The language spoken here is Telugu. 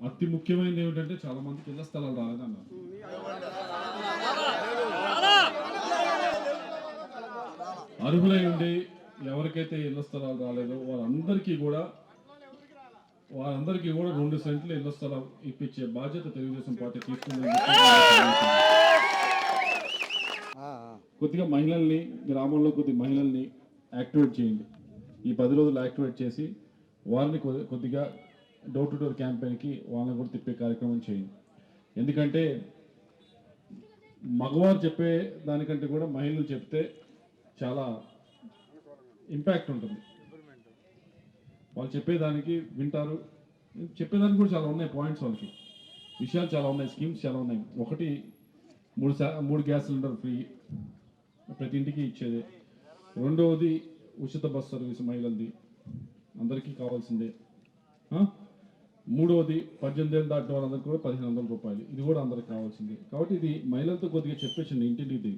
అతి ముఖ్యమైనది ఏమిటంటే చాలా మందికి ఇళ్ల స్థలాలు రాలేదన్నారు. అర్హులై ఉండి ఎవరికైతే ఇళ్ల స్థలాలు రాలేదో వారందరికీ కూడా 2 సెంట్లు ఇళ్ల స్థలం ఇప్పించే బాధ్యత తెలుగుదేశం పార్టీ తీసుకుందని కొద్దిగా మహిళల్ని గ్రామంలో మహిళల్ని యాక్టివేట్ చేయండి. ఈ 10 రోజులు యాక్టివేట్ చేసి వాళ్ళని కొద్దిగా డోర్ టు డోర్ క్యాంపెయిన్కి వాళ్ళని కూడా తిప్పే కార్యక్రమం చేయండి. ఎందుకంటే మగవారు చెప్పే దానికంటే కూడా మహిళలు చెప్తే చాలా ఇంపాక్ట్ ఉంటుంది. వాళ్ళు చెప్పేదానికి వింటారు. చెప్పేదానికి కూడా చాలా ఉన్నాయి పాయింట్స్, వాళ్ళకి విషయాలు చాలా ఉన్నాయి, స్కీమ్స్ చాలా ఉన్నాయి. ఒకటి 3 గ్యాస్ సిలిండర్ ఫ్రీ ప్రతి ఇంటికి ఇచ్చేది. రెండవది ఉచిత బస్ సర్వీస్ మహిళలది, అందరికీ కావాల్సిందే. మూడవది 18 ఏళ్ళు దాటిన వాళ్ళందరికీ కూడా 1500 రూపాయలు, ఇది కూడా అందరికి కావాల్సిందే. కాబట్టి ఇది మహిళలతో కొద్దిగా చెప్పేసింది ఇంటింటికి.